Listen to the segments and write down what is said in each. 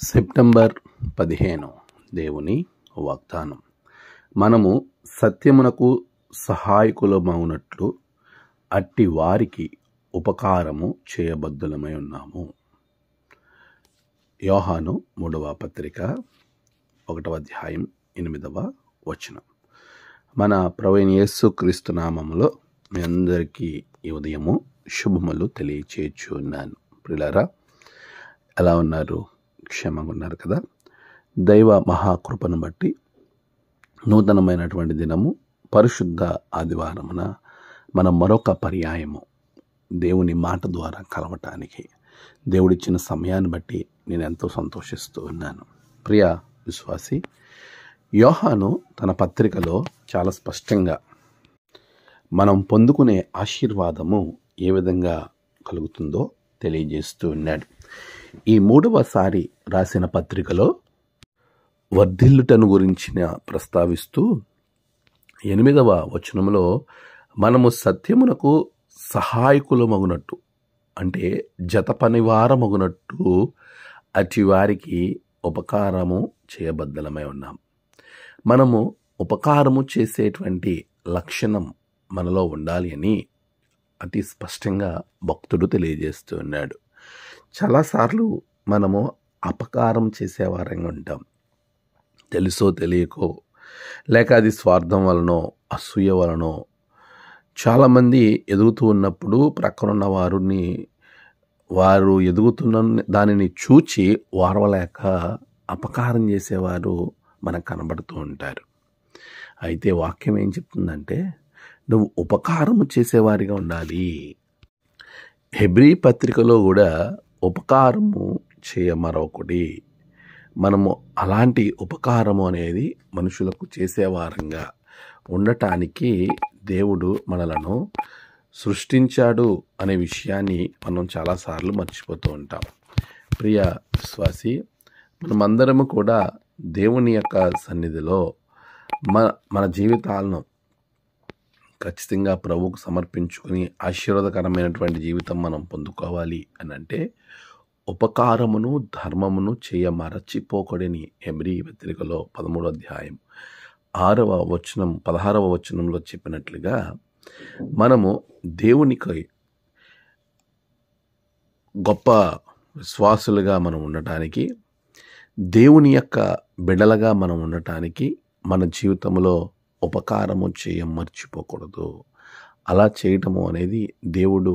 September 15 దేవుని వాగ్దానం. మనము సత్యమునకు సహాయకులమగునట్లు అట్టి వారికి ఉపకారము చేయబద్దులమై ఉన్నాము. యోహాను 3వ పత్రిక 1వ అధ్యాయం 8వ వచనం. మన ప్రభువైన యేసుక్రీస్తు నామములో మీ అందరికీ ఈ ఉదయము శుభములు తెలియచేయుచున్నాను. ప్రియులారా, ఎలా ఉన్నారు? క్షేమంగా ఉన్నారు కదా? దైవ మహాకృపను బట్టి నూతనమైనటువంటి దినము పరిశుద్ధ ఆదివారమున మనం మరొక పర్యాయము దేవుని మాట ద్వారా కలవటానికి దేవుడిచ్చిన సమయాన్ని బట్టి నేను ఎంతో సంతోషిస్తూ ఉన్నాను. ప్రియ విశ్వాసి, యోహాను తన పత్రికలో చాలా స్పష్టంగా మనం పొందుకునే ఆశీర్వాదము ఏ విధంగా కలుగుతుందో తెలియజేస్తూ ఉన్నాడు. ఈ 3వసారి రాసిన పత్రికలో వర్ధిల్లుటను గురించిన ప్రస్తావిస్తూ 8వ వచనంలో మనము సత్యమునకు సహాయకులమగునట్టు, అంటే జత పనివారమగునట్టు అట్టి వారికి ఉపకారము చేయబద్దలమై ఉన్నాం. మనము ఉపకారము చేసేటువంటి లక్షణం మనలో ఉండాలి అని అతి స్పష్టంగా భక్తుడు తెలియజేస్తూ ఉన్నాడు. చాలాసార్లు మనము అపకారం చేసేవారంగా ఉంటాం. తెలుసో తెలియకో, లేక అది స్వార్థం వలనో అసూయ వలనో. చాలామంది ఎదుగుతూ ఉన్నప్పుడు ప్రక్కనున్న వారు ఎదుగుతున్న దానిని చూచి వారవలేక అపకారం చేసేవారు మనకు కనబడుతూ ఉంటారు. అయితే వాక్యం ఏం చెప్తుందంటే, నువ్వు ఉపకారము చేసేవారిగా ఉండాలి. హెబ్రీ పత్రికలో కూడా ఉపకారము చేయమరొకటి. మనము అలాంటి ఉపకారము అనేది మనుషులకు చేసేవారంగా ఉండటానికి దేవుడు మనలను సృష్టించాడు అనే విషయాన్ని మనం చాలాసార్లు మర్చిపోతూ ఉంటాం. ప్రియ విశ్వాసి, మనమందరము కూడా దేవుని యొక్క సన్నిధిలో మన జీవితాలను ఖచ్చితంగా ప్రభువుకు సమర్పించుకొని ఆశీర్వాదకరమైనటువంటి జీవితం మనం పొందుకోవాలి అని అంటే ఉపకారమును ధర్మమును మరచిపోకూడని హెబ్రీ పత్రికలో 13వ అధ్యాయం 16వ వచనంలో చెప్పినట్లుగా మనము దేవునికి గొప్ప విశ్వాసులుగా మనం ఉండటానికి, దేవుని యొక్క బిడ్డలుగా మనం ఉండటానికి మన జీవితంలో ఉపకారము మర్చిపోకూడదు. అలా చేయటము అనేది దేవుడు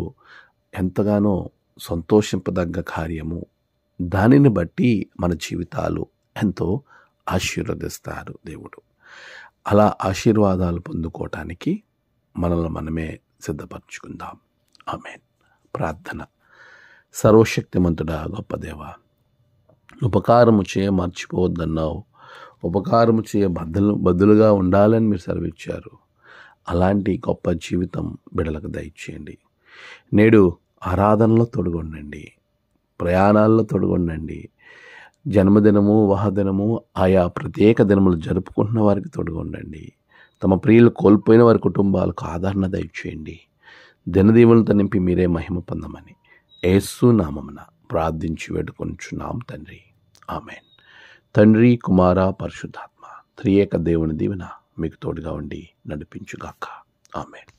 ఎంతగానో సంతోషింపదగ్గ కార్యము. దానిని బట్టి మన జీవితాలు ఎంతో ఆశీర్వదిస్తారు దేవుడు. అలా ఆశీర్వాదాలు పొందుకోవటానికి మనల్ని మనమే సిద్ధపరచుకుందాం. ఆమేన్. ప్రార్థన. సర్వశక్తిమంతుడా, గొప్ప దేవా, ఉపకారము మర్చిపోవద్దన్నావు. ఉపకారము బదులుగా ఉండాలని మీరు సెలవిచ్చారు. అలాంటి గొప్ప జీవితం బిడ్డలకు దయచేయండి. నేడు ఆరాధనలో తొడుగొండండి, ప్రయాణాల్లో తొడుగొండండి. జన్మదినము, వివాహదినము, ఆయా ప్రత్యేక దినములు జరుపుకుంటున్న వారికి తొడుగొండండి. తమ ప్రియులు కోల్పోయిన వారి కుటుంబాలకు ఆదరణ దయచేయండి. దినదీవులతో నింపి మీరే మహిమ పొందమని యేసు నామమున ప్రార్థించి వేడుకొంచున్నాం తండ్రి. ఆమేన్. తండ్రి, కుమార, పరిశుద్ధాత్మ త్రియేక దేవుని దీవెన మీకు తోడుగా ఉండి నడిపించుగాక. ఆమేన్.